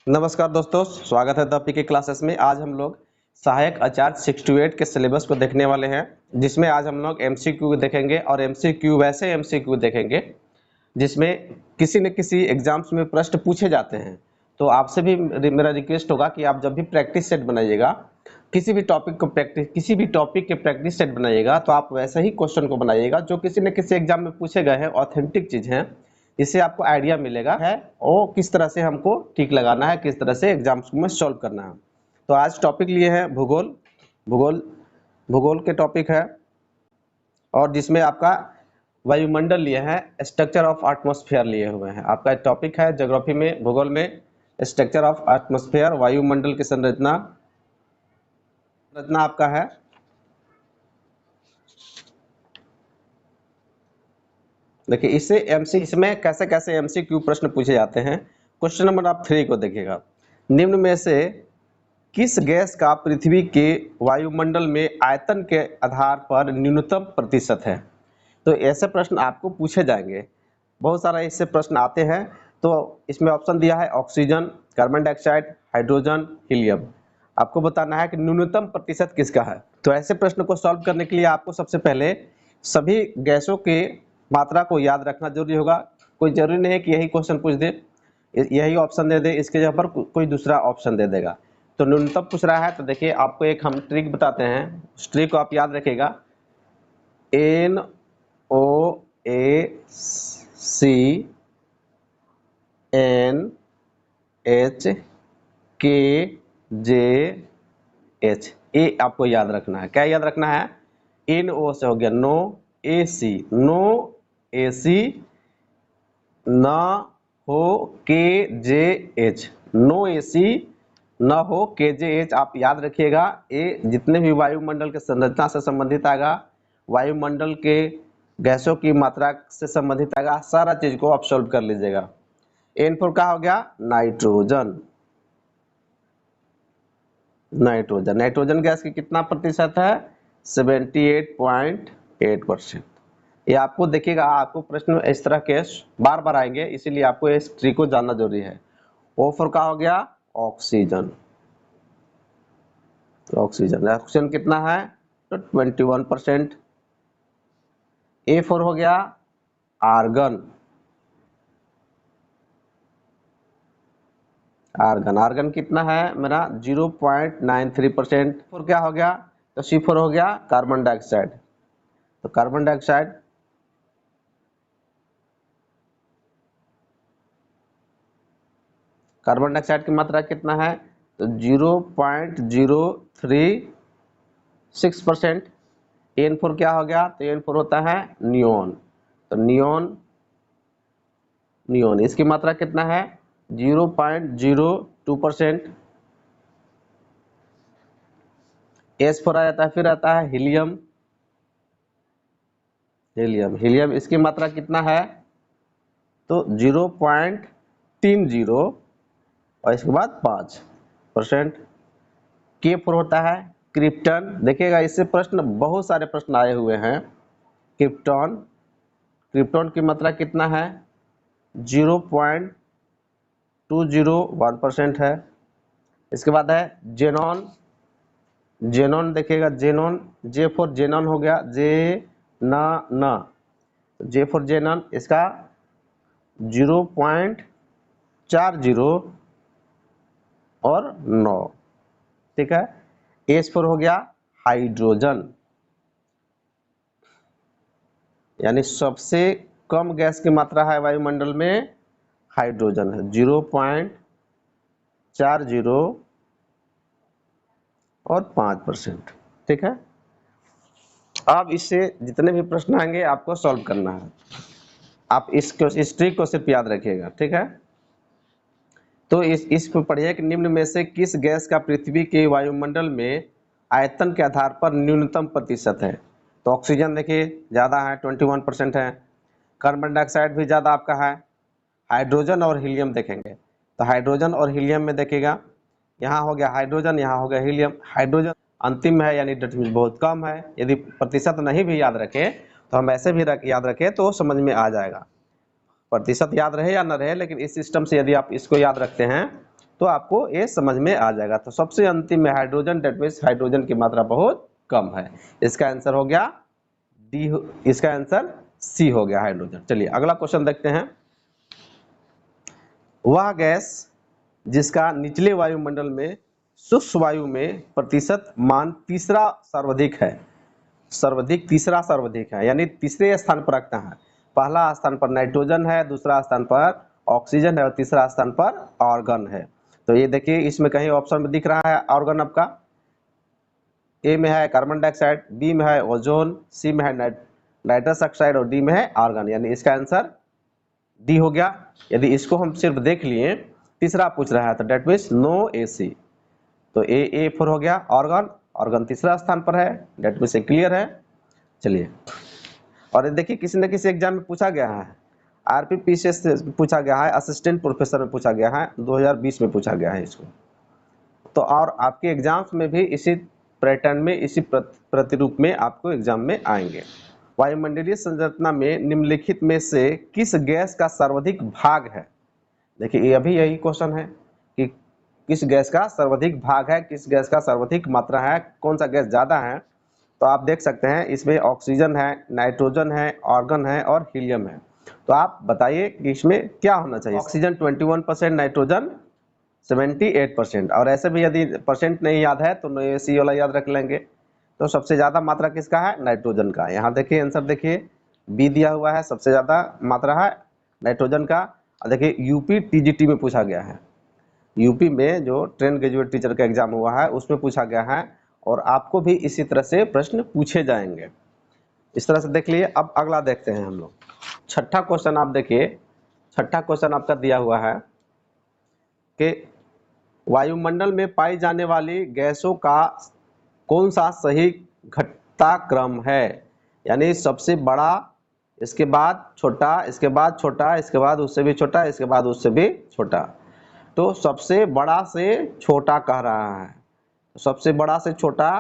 नमस्कार दोस्तों, स्वागत है द पीके क्लासेस में। आज हम लोग सहायक आचार्य 68 के सिलेबस को देखने वाले हैं, जिसमें आज हम लोग एमसीक्यू देखेंगे और एमसीक्यू वैसे एमसीक्यू देखेंगे जिसमें किसी न किसी एग्जाम्स में प्रश्न पूछे जाते हैं। तो आपसे भी मेरा रिक्वेस्ट होगा कि आप जब भी प्रैक्टिस सेट बनाइएगा, किसी भी टॉपिक के प्रैक्टिस सेट बनाइएगा, तो आप वैसे ही क्वेश्चन को बनाइएगा जो किसी न किसी एग्जाम में पूछे गए हैं, ऑथेंटिक चीज है। इससे आपको आइडिया मिलेगा है और किस तरह से हमको ठीक लगाना है, किस तरह से एग्जाम्स में सॉल्व करना है। तो आज टॉपिक लिए हैं भूगोल। भूगोल भूगोल के टॉपिक है, और जिसमें आपका वायुमंडल लिए हैं, स्ट्रक्चर ऑफ एटमॉस्फेयर लिए हुए हैं। आपका टॉपिक है ज्योग्राफी में, भूगोल में, स्ट्रक्चर ऑफ एटमॉस्फेयर, वायुमंडल की संरचना आपका है। देखिए इसमें कैसे कैसे एमसीक्यू प्रश्न पूछे जाते हैं। क्वेश्चन नंबर आप 3 को देखिएगा। निम्न में से किस गैस का पृथ्वी के वायुमंडल में आयतन के आधार पर न्यूनतम प्रतिशत है? तो ऐसे प्रश्न आपको पूछे जाएंगे, बहुत सारा इससे प्रश्न आते हैं। तो इसमें ऑप्शन दिया है oxygen, carbon dioxide, hydrogen, helium. आपको बताना है कि न्यूनतम प्रतिशत किसका है। तो ऐसे प्रश्न को सॉल्व करने के लिए आपको सबसे पहले सभी गैसों के मात्रा को याद रखना जरूरी होगा। कोई जरूरी नहीं है कि यही क्वेश्चन पूछ दे, यही ऑप्शन दे दे, इसके जगह पर कोई दूसरा ऑप्शन दे देगा। तो न्यूनतम पूछ रहा है, तो देखिए आपको एक हम ट्रिक बताते हैं, उस ट्रिक को आप याद रखिएगा। NOACNHKJH, ये आपको याद रखना है। क्या याद रखना है? NO से हो गया नो, AC नो, AC न हो KJH, नो AC न हो KJH। आप याद रखिएगा, ये जितने भी वायुमंडल के संरचना से संबंधित आएगा, वायुमंडल के गैसों की मात्रा से संबंधित आएगा, सारा चीज को आप सॉल्व कर लीजिएगा। N4 का हो गया नाइट्रोजन। नाइट्रोजन गैस की कितना प्रतिशत है? 78.8%। ये आपको देखिएगा, आपको प्रश्न इस तरह के बार बार आएंगे, इसीलिए आपको इस ट्रिक को जानना जरूरी है। O4 का हो गया ऑक्सीजन। ऑक्सीजन कितना है? तो 21%। A4 हो गया आर्गन। आर्गन कितना है मेरा? 0.93%। फिर क्या हो गया? तो C4 हो गया कार्बन डाइऑक्साइड। तो कार्बन डाइऑक्साइड की मात्रा कितना है? तो 0.036%। N4 क्या हो गया? तो N4 होता है नियोन। तो नियोन इसकी मात्रा कितना है? 0.02%। S4 आ जाता है, फिर आता है हीलियम इसकी मात्रा कितना है? तो 0.30 और इसके बाद 5%। K4 होता है क्रिप्टन। देखिएगा, इससे प्रश्न बहुत सारे प्रश्न आए हुए हैं। क्रिप्टन की मात्रा कितना है? 0.201% है। इसके बाद है जेनॉन देखिएगा, J4 जेनॉन हो गया, J4 जेनॉन इसका 0.40 और 9। ठीक है। H4 हो गया हाइड्रोजन, यानी सबसे कम गैस की मात्रा है वायुमंडल में हाइड्रोजन है, 0.40 और 5%। ठीक है। अब इससे जितने भी प्रश्न आएंगे आपको सॉल्व करना है। आप इस ट्रिक को सिर्फ याद रखिएगा। ठीक है। तो इस पर पढ़िए कि निम्न में से किस गैस का पृथ्वी के वायुमंडल में आयतन के आधार पर न्यूनतम प्रतिशत है? तो ऑक्सीजन देखिए ज़्यादा है, 21% है। कार्बन डाइऑक्साइड भी ज़्यादा आपका है। हाइड्रोजन और हीलियम देखेंगे, तो हाइड्रोजन और हीलियम में देखिएगा, यहाँ हो गया हाइड्रोजन, यहाँ हो गया हीलियम। हाइड्रोजन अंतिम है, यानी डेट मीन्स बहुत कम है। यदि प्रतिशत नहीं भी याद रखे तो हम ऐसे भी याद रखें तो समझ में आ जाएगा। प्रतिशत याद रहे या न रहे, लेकिन इस सिस्टम से यदि आप इसको याद रखते हैं तो आपको ये समझ में आ जाएगा। तो सबसे अंतिम में हाइड्रोजन, डेट मीन्स हाइड्रोजन की मात्रा बहुत कम है। इसका आंसर हो गया डी, इसका आंसर सी हो गया हाइड्रोजन। चलिए अगला क्वेश्चन देखते हैं। वह गैस जिसका निचले वायुमंडल में शुष्क वायु में प्रतिशत मान तीसरा सर्वाधिक है, सर्वाधिक तीसरा सर्वाधिक है, यानी तीसरे स्थान पर रखता है। पहला स्थान पर नाइट्रोजन है, दूसरा स्थान पर ऑक्सीजन है और तीसरा स्थान पर आर्गन है। तो ये देखिए इसमें कहीं ऑप्शन में दिख रहा है आर्गन आपका, ए में है कार्बन डाइऑक्साइड, बी में है ओजोन, सी में है नाइट्रस ऑक्साइड और डी में है आर्गन, यानी इसका आंसर डी हो गया। यदि इसको हम सिर्फ देख लिए, तीसरा पूछ रहा है तो डेट मीन्स नो एसी, तो ए4 हो गया। ऑर्गन, ऑर्गन तीसरा स्थान पर है, डेट मीन्स क्लियर है। चलिए और देखिए किसी न किसी एग्जाम में पूछा गया है, आरपीपीसीएस से पूछा गया है, असिस्टेंट प्रोफेसर में पूछा गया है, 2020 में पूछा गया है इसको। तो और आपके एग्जाम्स में भी इसी पैटर्न में, इसी प्रतिरूप में आपको एग्जाम में आएंगे। वायुमंडलीय संरचना में निम्नलिखित में से किस गैस का सर्वाधिक भाग है? देखिए ये अभी यही क्वेश्चन है कि किस गैस का सर्वाधिक भाग है, किस गैस का सर्वाधिक मात्रा है, कौन सा गैस ज़्यादा है। तो आप देख सकते हैं इसमें ऑक्सीजन है, नाइट्रोजन है, आर्गन है और हीलियम है। तो आप बताइए कि इसमें क्या होना चाहिए। Oxygen 21%, nitrogen 78%। और ऐसे भी यदि परसेंट नहीं याद है तो सी वाला याद रख लेंगे। तो सबसे ज़्यादा मात्रा किसका है? नाइट्रोजन का। यहाँ देखिए आंसर देखिए बी दिया हुआ है, सबसे ज़्यादा मात्रा है नाइट्रोजन का। और देखिए यूपी टीजीटी में पूछा गया है, यूपी में जो ट्रेन ग्रेजुएट टीचर का एग्जाम हुआ है उसमें पूछा गया है, और आपको भी इसी तरह से प्रश्न पूछे जाएंगे। इस तरह से देख लिए। अब अगला देखते हैं हम लोग। छठा क्वेश्चन आप देखिए, छठा क्वेश्चन आपका दिया हुआ है कि वायुमंडल में पाई जाने वाली गैसों का कौन सा सही घटता क्रम है, यानी सबसे बड़ा, इसके बाद छोटा, इसके बाद छोटा, इसके बाद उससे भी छोटा, इसके बाद उससे भी छोटा। तो सबसे बड़ा से छोटा कह रहा है, सबसे बड़ा से छोटा,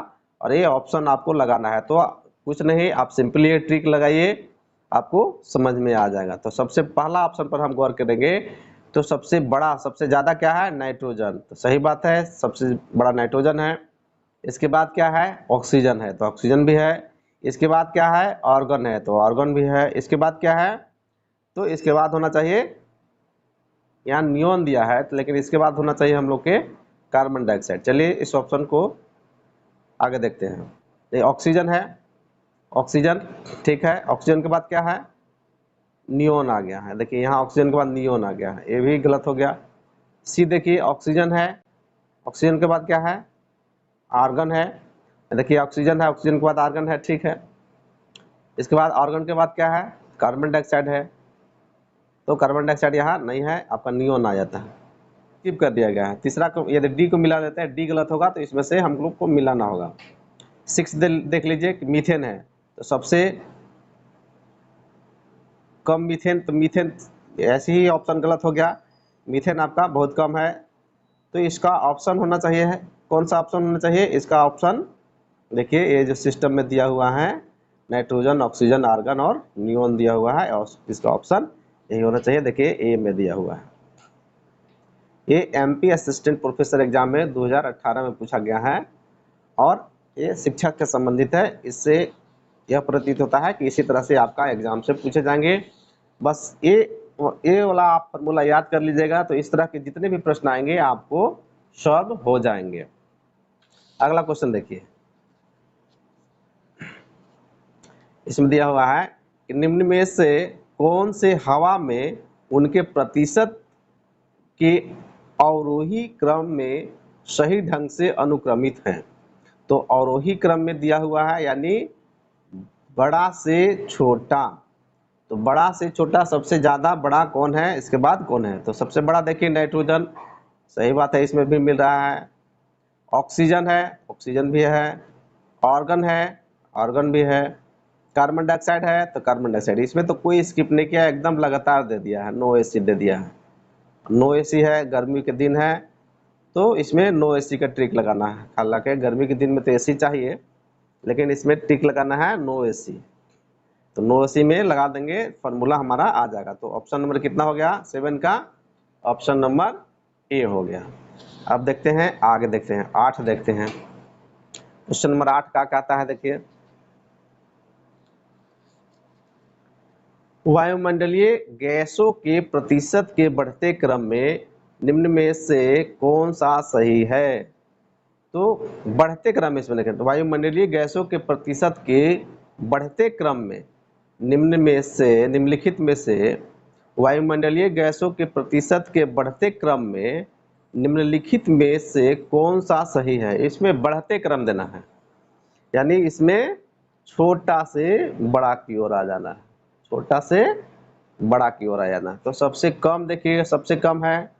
और ये ऑप्शन आपको लगाना है। तो कुछ नहीं, आप सिंपली ये ट्रिक लगाइए, आपको समझ में आ जाएगा। तो सबसे पहला ऑप्शन पर हम गौर करेंगे। तो सबसे बड़ा, सबसे ज़्यादा क्या है? नाइट्रोजन। तो सही बात है, सबसे बड़ा नाइट्रोजन है। इसके बाद क्या है? ऑक्सीजन है, तो ऑक्सीजन भी है। इसके बाद क्या है? आर्गन है, तो आर्गन भी है। इसके बाद क्या है? तो इसके बाद होना चाहिए, यहाँ नियोन दिया है तो, लेकिन इसके बाद होना चाहिए हम लोग के कार्बन डाइऑक्साइड। चलिए इस ऑप्शन को आगे देखते हैं। ये ऑक्सीजन है, ऑक्सीजन ठीक है। ऑक्सीजन के बाद क्या है? नियोन आ गया है। देखिए यहाँ ऑक्सीजन के बाद नियोन आ गया है, ये भी गलत हो गया। सी देखिए ऑक्सीजन है, ऑक्सीजन के बाद क्या है? आर्गन है। देखिए ऑक्सीजन है, ऑक्सीजन के बाद आर्गन है, ठीक है। इसके बाद आर्गन के बाद क्या है? कार्बन डाइऑक्साइड है। तो कार्बन डाइऑक्साइड यहाँ नहीं है, आपका नियोन आ जाता है, स्किप कर दिया गया है। तीसरा को यदि डी को मिला लेते हैं, डी गलत होगा तो इसमें से हम लोग को मिलाना होगा। 6 देख लीजिए मीथेन है, तो सबसे कम मीथेन, तो मीथेन ऐसे ही ऑप्शन गलत हो गया, मीथेन आपका बहुत कम है। तो इसका ऑप्शन होना चाहिए है, कौन सा ऑप्शन होना चाहिए? इसका ऑप्शन देखिए ये जो सिस्टम में दिया हुआ है, नाइट्रोजन, ऑक्सीजन, आर्गन और नियोन दिया हुआ है, और इसका ऑप्शन यही होना चाहिए। देखिए ए में दिया हुआ है। ये एमपी असिस्टेंट प्रोफेसर एग्जाम में 2018 में पूछा गया है, और ये शिक्षक से संबंधित है। इससे यह प्रतीत होता है कि इसी तरह से आपका एग्जाम से पूछे जाएंगे। बस ये वाला आप फॉर्मूला याद कर लीजिएगा, तो इस तरह के जितने भी प्रश्न आएंगे आपको सॉल्व हो जाएंगे। अगला क्वेश्चन देखिए, इसमें दिया हुआ है कि निम्न में से कौन से हवा में उनके प्रतिशत के अवरोही क्रम में सही ढंग से अनुक्रमित हैं। तो अवरोही क्रम में दिया हुआ है, यानी बड़ा से छोटा। तो बड़ा से छोटा, सबसे ज़्यादा बड़ा कौन है, इसके बाद कौन है? तो सबसे बड़ा देखिए नाइट्रोजन, सही बात है, इसमें भी मिल रहा है। ऑक्सीजन है, ऑक्सीजन भी है। आर्गन है, आर्गन भी है। कार्बन डाइऑक्साइड है, तो कार्बन डाइऑक्साइड। इसमें तो कोई स्किप नहीं किया, एकदम लगातार दे दिया है, नो एसी दे दिया है। नो एसी है, गर्मी के दिन है, तो इसमें नो एसी का ट्रिक लगाना है। हालांकि गर्मी के दिन में तो एसी चाहिए, लेकिन इसमें ट्रिक लगाना है नो एसी। तो नो एसी में लगा देंगे, फार्मूला हमारा आ जाएगा। तो ऑप्शन नंबर कितना हो गया? 7 का ऑप्शन नंबर ए हो गया। अब देखते हैं आगे, देखते हैं 8 देखते हैं। क्वेश्चन नंबर 8 का क्या आता है, देखिए वायुमंडलीय गैसों के प्रतिशत के बढ़ते क्रम में निम्न में से कौन सा सही है। तो बढ़ते क्रम में इसमें देखें तो वायुमंडलीय गैसों के प्रतिशत के बढ़ते क्रम में निम्नलिखित में से वायुमंडलीय गैसों के प्रतिशत के बढ़ते क्रम में निम्नलिखित में से कौन सा सही है। इसमें बढ़ते क्रम देना है, यानी इसमें छोटा से बड़ा की ओर आ जाना है, छोटा से बड़ा की ओर आ जाना है। तो सबसे कम देखिएगा, सबसे कम है,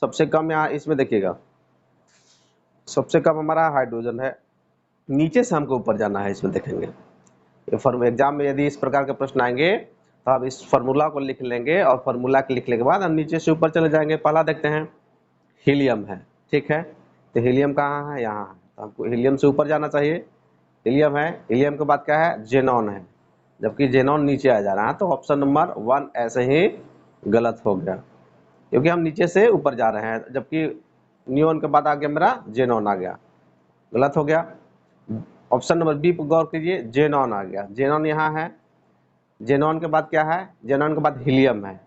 सबसे कम यहाँ इसमें देखिएगा सबसे कम हमारा हाइड्रोजन है, नीचे से हमको ऊपर जाना है। इसमें देखेंगे एग्जाम में यदि इस प्रकार के प्रश्न आएंगे तो आप इस फार्मूला को लिख लेंगे और फार्मूला के लिखने के बाद हम नीचे से ऊपर चले जाएंगे। पहला देखते हैं हीलियम है, ठीक है, तो हीलियम कहाँ है, यहाँ है, तो हमको हीलियम से ऊपर जाना चाहिए। हीलियम है, हीलियम के बाद क्या है, जेनॉन है, जबकि जेनॉन नीचे आ जा रहा है। तो ऑप्शन नंबर 1 ऐसे ही गलत हो गया, क्योंकि हम नीचे से ऊपर जा रहे हैं, जबकि नियोन के बाद आ गया मेरा जेनॉन आ गया, गलत हो गया। ऑप्शन नंबर बी पर गौर कीजिए, जेनॉन आ गया, जेनॉन यहाँ है, जेनॉन के बाद क्या है, जेनॉन के बाद हीलियम है,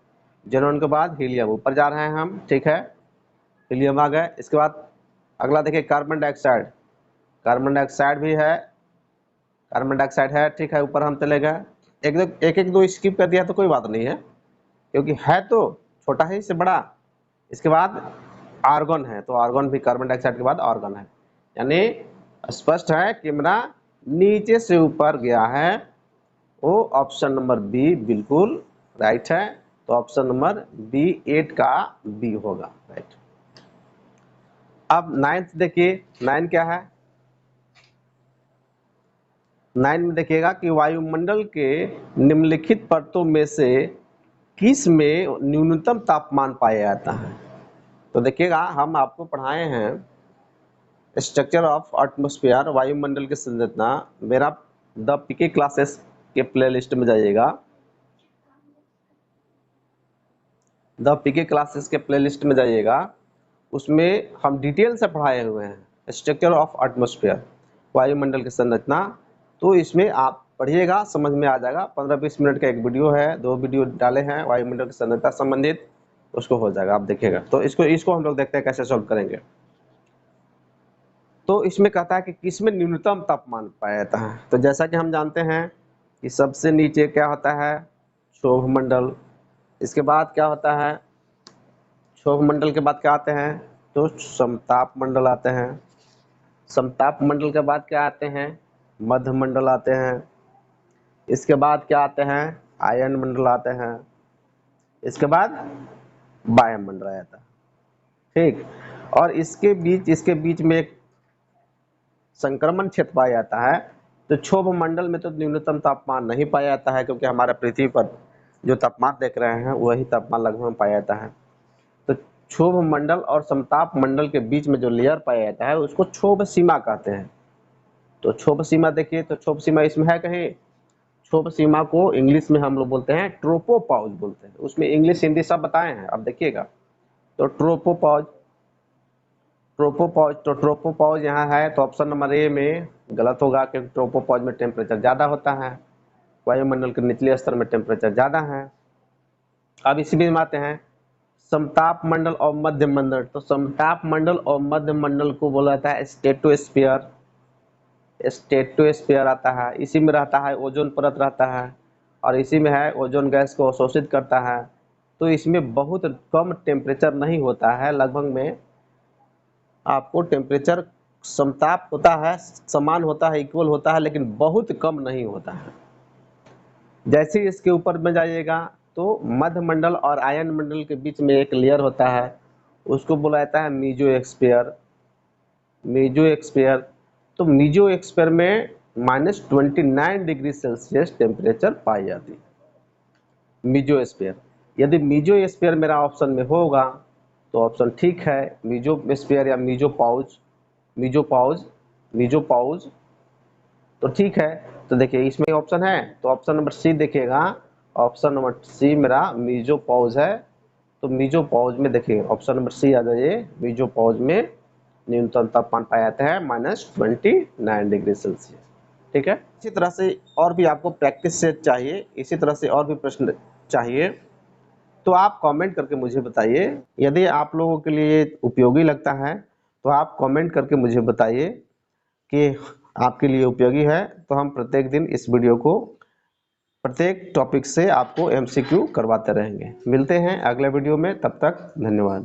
जेनॉन के बाद हीलियम, ऊपर जा रहे हैं हम, ठीक है, हीलियम आ गए। इसके बाद अगला देखिए कार्बन डाइऑक्साइड, कार्बन डाइऑक्साइड भी है, कार्बन डाइऑक्साइड है, ठीक है, ऊपर हम चले गए। एक दो स्किप कर दिया तो कोई बात नहीं है, क्योंकि है तो छोटा है इससे बड़ा। इसके बाद आर्गन है, तो आर्गन भी कार्बन डाइऑक्साइड के बाद आर्गन है, यानी स्पष्ट है कि मेरा नीचे से ऊपर गया है, वो ऑप्शन नंबर बी बिल्कुल राइट है। तो ऑप्शन नंबर बी 8 का बी होगा, राइट। अब 9th देखिए, 9 क्या है, 9 में देखिएगा कि वायुमंडल के निम्नलिखित परतों में से किस में न्यूनतम तापमान पाया जाता है। तो देखिएगा हम आपको पढ़ाए हैं स्ट्रक्चर ऑफ एटमॉस्फेयर, वायुमंडल की संरचना, मेरा द पीके क्लासेस के प्लेलिस्ट में जाइएगा, द पीके क्लासेस के प्लेलिस्ट में जाइएगा, उसमें हम डिटेल से पढ़ाए हुए हैं स्ट्रक्चर ऑफ एटमॉस्फेयर, वायुमंडल की संरचना। तो इसमें आप पढ़िएगा, समझ में आ जाएगा। 15-20 मिनट का एक वीडियो है, 2 वीडियो डाले हैं वायुमंडल की संरचना संबंधित, उसको हो जाएगा, आप देखिएगा। तो इसको हम लोग देखते हैं कैसे सॉल्व करेंगे। तो इसमें कहता है कि किसमें न्यूनतम तापमान पाया जाता है। तो जैसा कि हम जानते हैं कि सबसे नीचे क्या होता है, क्षोभ मंडल, इसके बाद क्या होता है, क्षोभ मंडल के बाद क्या आते हैं, तो समताप मंडल आते हैं, समताप मंडल के बाद क्या आते हैं, मध्य मंडल आते हैं, इसके बाद क्या आते हैं, आयन मंडल आते हैं, इसके बाद वायुमंडल आता है, ठीक। और इसके बीच में एक संक्रमण क्षेत्र पाया जाता है। तो क्षोभ मंडल में तो न्यूनतम तापमान नहीं पाया जाता है, क्योंकि हमारे पृथ्वी पर जो तापमान देख रहे हैं वही तापमान लगभग पाया जाता है। तो क्षोभ मंडल और समताप मंडल के बीच में जो लेयर पाया जाता है उसको क्षोभ सीमा कहते हैं। तो क्षोभ सीमा देखिए, तो क्षोभ सीमा इसमें है कहीं, क्षोभ सीमा को इंग्लिश में हम लोग बोलते हैं ट्रोपोपॉज बोलते हैं, उसमें इंग्लिश हिंदी सब बताए हैं, अब देखिएगा। तो ट्रोपोपॉज, तो ट्रोपोपॉज यहाँ है, तो ऑप्शन नंबर ए में गलत होगा, क्योंकि ट्रोपोपॉज में टेम्परेचर ज़्यादा होता है, वायुमंडल के निचले स्तर में टेम्परेचर ज़्यादा है। अब इसी में आते हैं समताप मंडल और मध्य मंडल। तो समताप मंडल और मध्य मंडल को बोला जाता है स्ट्रेटोस्फीयर, स्ट्रेटोस्फीयर आता है, इसी में रहता है ओजोन परत रहता है, और इसी में है ओजोन गैस को अवशोषित करता है। तो इसमें बहुत कम टेम्परेचर नहीं होता है, लगभग में आपको टेम्परेचर समताप होता है, समान होता है, इक्वल होता है, लेकिन बहुत कम नहीं होता है। जैसे ही इसके ऊपर में जाइएगा तो मध्य मंडल और आयन मंडल के बीच में एक लेयर होता है, उसको बोला जाता है मीजोस्फीयर, मीजोस्फीयर। तो मीजोस्फीयर में -29 डिग्री सेल्सियस टेम्परेचर पाई जाती है, मीजोस्फीयर। यदि मीजोस्फीयर मेरा ऑप्शन में होगा तो ऑप्शन ठीक है, मीजोस्फीयर या मीजोपाउज, मीजोपाउज, मीजोपाउज, तो ठीक है। तो देखिए इसमें ऑप्शन है, तो ऑप्शन नंबर सी देखिएगा, ऑप्शन नंबर सी मेरा मीजोपाउज है, तो मीजोपॉज में देखिए ऑप्शन नंबर सी आ जाइए। मीजोपॉज में न्यूनतम तापमान पाया जाता है -29 डिग्री सेल्सियस। ठीक है, इसी तरह से और भी आपको प्रैक्टिस सेट चाहिए, इसी तरह से और भी प्रश्न चाहिए तो आप कमेंट करके मुझे बताइए। यदि आप लोगों के लिए उपयोगी लगता है तो आप कमेंट करके मुझे बताइए कि आपके लिए उपयोगी है, तो हम प्रत्येक दिन इस वीडियो को प्रत्येक टॉपिक से आपको एमसीक्यू करवाते रहेंगे। मिलते हैं अगले वीडियो में, तब तक धन्यवाद।